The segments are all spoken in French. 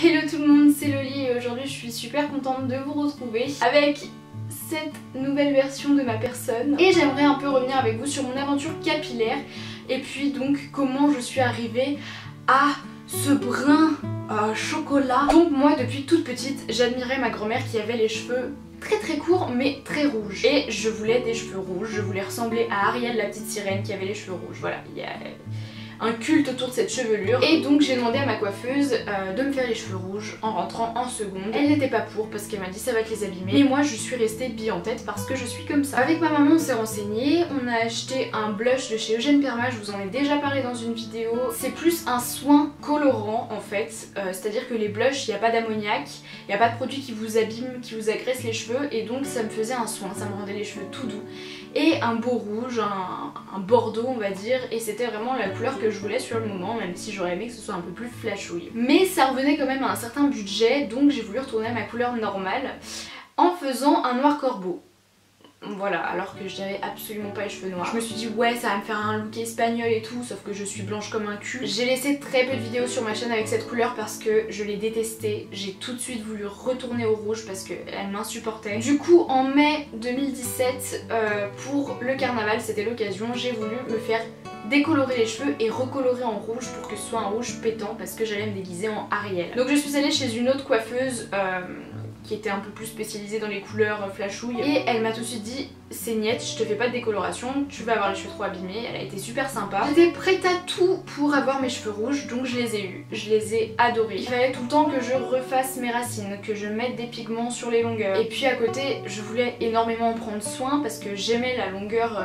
Hello tout le monde, c'est Loli et aujourd'hui je suis super contente de vous retrouver avec cette nouvelle version de ma personne. Et j'aimerais un peu revenir avec vous sur mon aventure capillaire et puis donc comment je suis arrivée à ce brun chocolat. Donc moi depuis toute petite j'admirais ma grand-mère qui avait les cheveux très courts mais très rouges. Et je voulais des cheveux rouges, je voulais ressembler à Ariel la petite sirène qui avait les cheveux rouges. Voilà, il y a un culte autour de cette chevelure. Et donc j'ai demandé à ma coiffeuse de me faire les cheveux rouges en rentrant en seconde. Elle n'était pas pour parce qu'elle m'a dit ça va te les abîmer. Et moi je suis restée bille en tête parce que je suis comme ça. Avec ma maman on s'est renseigné, on a acheté un blush de chez Eugène Perma, je vous en ai déjà parlé dans une vidéo. C'est plus un soin colorant en fait, c'est-à-dire que les blushs il n'y a pas d'ammoniac, il n'y a pas de produit qui vous abîme, qui vous agresse les cheveux et donc ça me faisait un soin, ça me rendait les cheveux tout doux. Et un beau rouge, un bordeaux on va dire, et c'était vraiment la couleur que je voulais sur le moment, même si j'aurais aimé que ce soit un peu plus flashouille. Mais ça revenait quand même à un certain budget, donc j'ai voulu retourner à ma couleur normale en faisant un noir corbeau. Voilà, alors que je n'avais absolument pas les cheveux noirs. Je me suis dit ouais ça va me faire un look espagnol et tout, sauf que je suis blanche comme un cul. J'ai laissé très peu de vidéos sur ma chaîne avec cette couleur parce que je l'ai détestée. J'ai tout de suite voulu retourner au rouge parce qu'elle m'insupportait. Du coup en mai 2017, pour le carnaval, c'était l'occasion, j'ai voulu me faire décolorer les cheveux et recolorer en rouge pour que ce soit un rouge pétant parce que j'allais me déguiser en Ariel. Donc je suis allée chez une autre coiffeuse qui était un peu plus spécialisée dans les couleurs flashouilles et elle m'a tout de suite dit c'est niette, je te fais pas de décoloration, tu vas avoir les cheveux trop abîmés. Elle a été super sympa. J'étais prête à tout pour avoir mes cheveux rouges donc je les ai eus, je les ai adorés. Il fallait tout le temps que je refasse mes racines, que je mette des pigments sur les longueurs et puis à côté je voulais énormément en prendre soin parce que j'aimais la longueur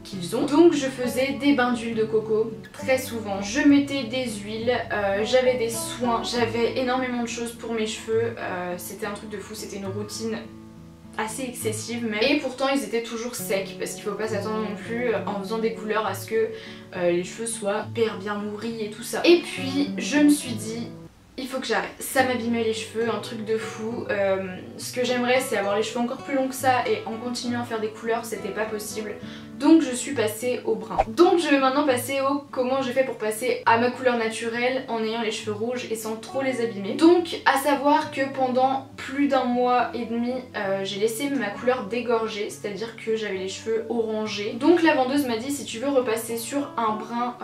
qu'ils ont. Donc je faisais des bains d'huile de coco très souvent, je mettais des huiles, j'avais des soins, j'avais énormément de choses pour mes cheveux, c'était un truc de fou, c'était une routine assez excessive même. Et pourtant ils étaient toujours secs parce qu'il faut pas s'attendre non plus en faisant des couleurs à ce que les cheveux soient hyper bien nourris et tout ça. Et puis je me suis dit il faut que j'arrête, ça m'abîmait les cheveux, un truc de fou. Ce que j'aimerais c'est avoir les cheveux encore plus longs que ça et en continuant à faire des couleurs c'était pas possible. Donc je suis passée au brun. Donc je vais maintenant passer au comment j'ai fait pour passer à ma couleur naturelle en ayant les cheveux rouges et sans trop les abîmer. Donc à savoir que pendant plus d'un mois et demi j'ai laissé ma couleur dégorger, c'est-à-dire que j'avais les cheveux orangés. Donc la vendeuse m'a dit si tu veux repasser sur un brun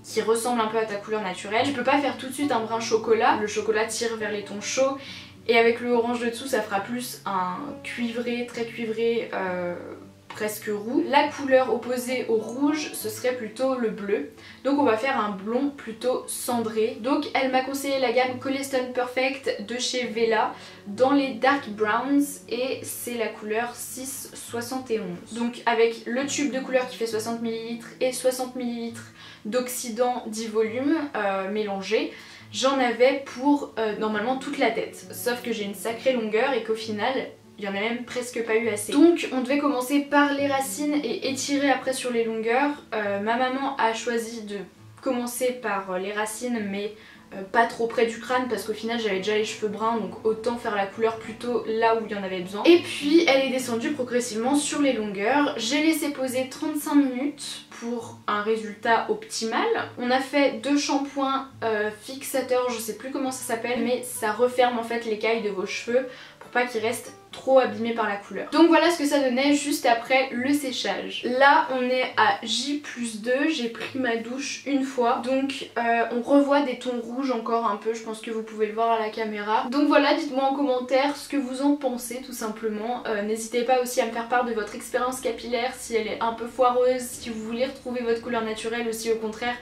qui ressemble un peu à ta couleur naturelle, tu peux pas faire tout de suite un brun chocolat, le chocolat tire vers les tons chauds et avec le orange de dessous ça fera plus un cuivré, très cuivré, presque roux. La couleur opposée au rouge ce serait plutôt le bleu, donc on va faire un blond plutôt cendré. Donc elle m'a conseillé la gamme Colestone Perfect de chez Vela dans les dark browns et c'est la couleur 671. Donc avec le tube de couleur qui fait 60 ml et 60 ml d'oxydant 10 volumes mélangés, j'en avais pour normalement toute la tête, sauf que j'ai une sacrée longueur et qu'au final il y en a même presque pas eu assez. Donc on devait commencer par les racines et étirer après sur les longueurs. Ma maman a choisi de commencer par les racines mais pas trop près du crâne parce qu'au final j'avais déjà les cheveux bruns donc autant faire la couleur plutôt là où il y en avait besoin. Et puis elle est descendue progressivement sur les longueurs. J'ai laissé poser 35 minutes pour un résultat optimal. On a fait 2 shampoings fixateurs, je sais plus comment ça s'appelle, mais ça referme en fait l'écaille de vos cheveux pour pas qu'ils restent trop abîmés par la couleur. Donc voilà ce que ça donnait juste après le séchage. Là on est à J+2, j'ai pris ma douche une fois, donc on revoit des tons rouges encore un peu, je pense que vous pouvez le voir à la caméra. Donc voilà, dites-moi en commentaire ce que vous en pensez tout simplement. N'hésitez pas aussi à me faire part de votre expérience capillaire, si elle est un peu foireuse, si vous voulez retrouver votre couleur naturelle ou si au contraire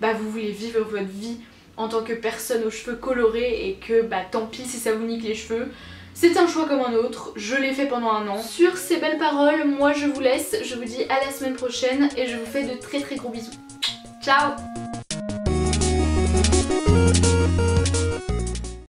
vous voulez vivre votre vie en tant que personne aux cheveux colorés et que tant pis si ça vous nique les cheveux. C'est un choix comme un autre, je l'ai fait pendant un an. Sur ces belles paroles, moi je vous laisse, je vous dis à la semaine prochaine et je vous fais de très gros bisous. Ciao!